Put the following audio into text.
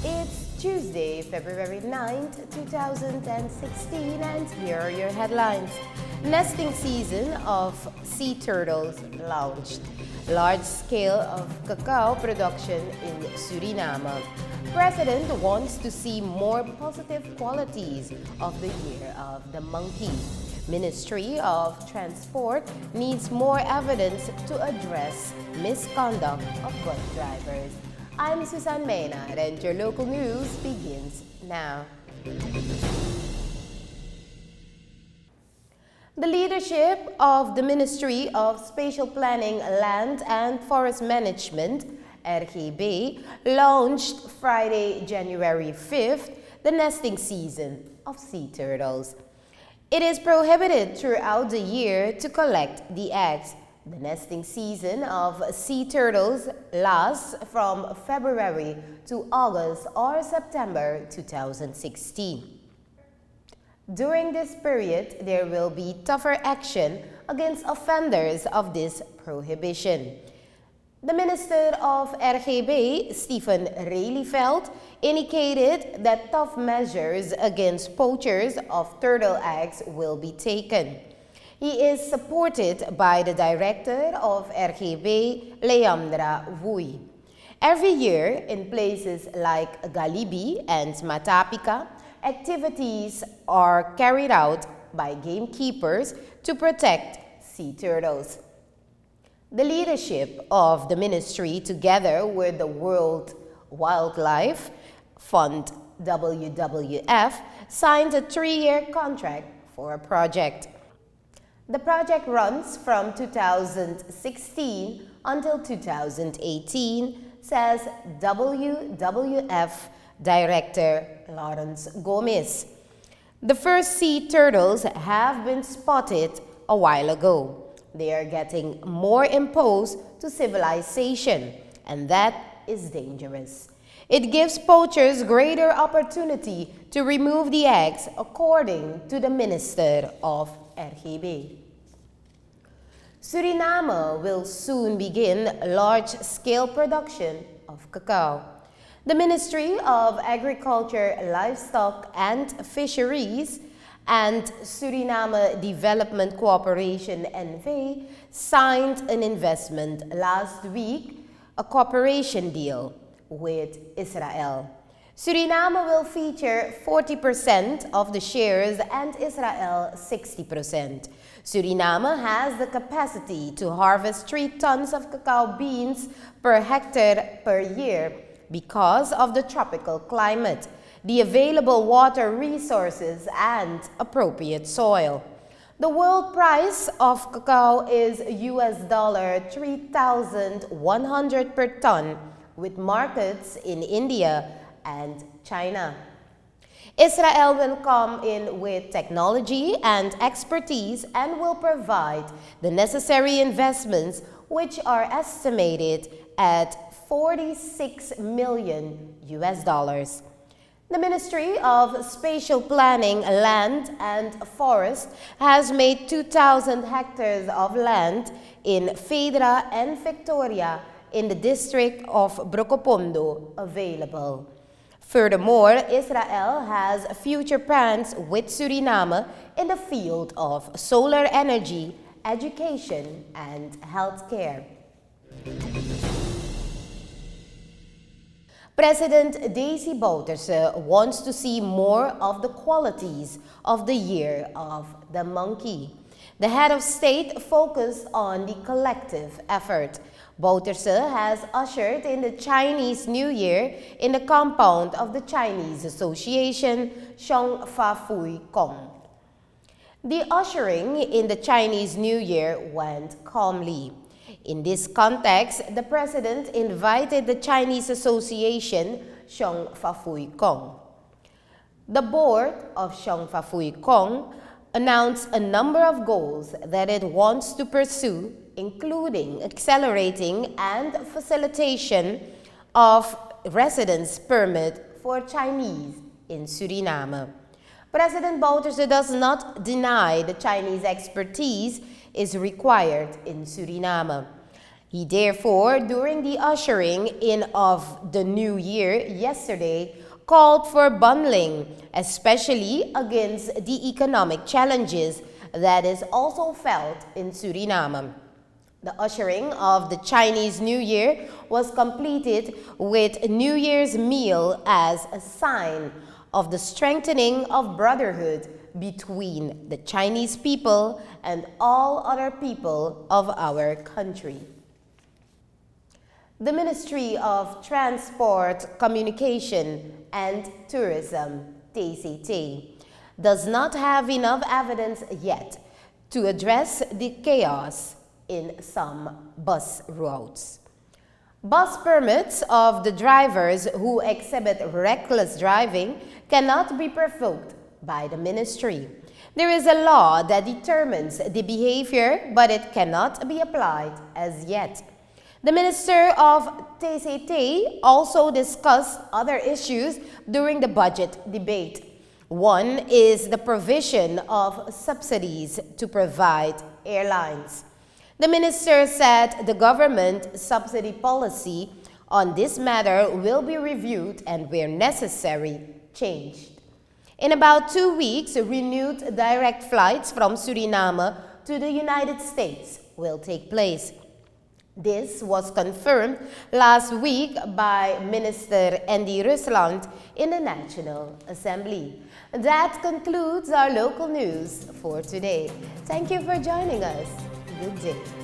It's Tuesday, February 9th, 2016, and here are your headlines. Nesting season of sea turtles launched. Large scale of cacao production in Suriname. President wants to see more positive qualities of the year of the monkey. Ministry of Transport needs more evidence to address misconduct of bus drivers. I'm Susan Maynard, and your local news begins now. The leadership of the Ministry of Spatial Planning, Land and Forest Management, RGB, launched Friday, January 5th, the nesting season of sea turtles. It is prohibited throughout the year to collect the eggs. The nesting season of sea turtles lasts from February to August or September 2016. During this period, there will be tougher action against offenders of this prohibition. The Minister of RGB, Stephen Relyveld, indicated that tough measures against poachers of turtle eggs will be taken. He is supported by the Director of RGB, Leandra Vui. Every year, in places like Galibi and Matapika, activities are carried out by gamekeepers to protect sea turtles. The leadership of the ministry, together with the World Wildlife Fund, WWF, signed a 3-year contract for a project. The project runs from 2016 until 2018, says WWF Director Lawrence Gomez. The first sea turtles have been spotted a while ago. They are getting more imposed to civilization, and that is dangerous. It gives poachers greater opportunity to remove the eggs, according to the Minister of RGB. Suriname will soon begin large-scale production of cacao. The Ministry of Agriculture, Livestock and Fisheries and Suriname Development Cooperation NV signed an investment last week, a cooperation deal with Israel. Suriname will feature 40% of the shares and Israel 60%. Suriname has the capacity to harvest 3 tons of cacao beans per hectare per year because of the tropical climate, the available water resources, and appropriate soil. The world price of cacao is $3,100 per ton, with markets in India and China. Israel will come in with technology and expertise and will provide the necessary investments, which are estimated at $46 million. The Ministry of Spatial Planning, Land and Forest has made 2,000 hectares of land in Fedra and Victoria in the district of Brokopondo available. Furthermore, Israel has future plans with Suriname in the field of solar energy, education, and healthcare. President Desi Bouterse wants to see more of the qualities of the year of the monkey. The head of state focused on the collective effort. Bouterse has ushered in the Chinese New Year in the compound of the Chinese Association, Xiong Fa Fui Kong. The ushering in the Chinese New Year went calmly. In this context, the president invited the Chinese Association, Xiong Fa Fui Kong. The board of Xiong Fa Fui Kong announced a number of goals that it wants to pursue, including accelerating and facilitation of residence permit for Chinese in Suriname. President Bouterse does not deny the Chinese expertise is required in Suriname. He therefore, during the ushering in of the new year yesterday, called for bundling, especially against the economic challenges that is also felt in Suriname. The ushering of the Chinese New Year was completed with New Year's meal as a sign of the strengthening of brotherhood between the Chinese people and all other people of our country. The Ministry of Transport, Communication and Tourism, TCT, does not have enough evidence yet to address the chaos in some bus routes. Bus permits of the drivers who exhibit reckless driving cannot be revoked by the ministry. There is a law that determines the behavior, but it cannot be applied as yet. The Minister of TCT also discussed other issues during the budget debate. One is the provision of subsidies to provide airlines. The minister said the government subsidy policy on this matter will be reviewed and, where necessary, changed. In about 2 weeks, renewed direct flights from Suriname to the United States will take place. This was confirmed last week by Minister NIEUWS in the National Assembly. That concludes our local news for today. Thank you for joining us. Good day.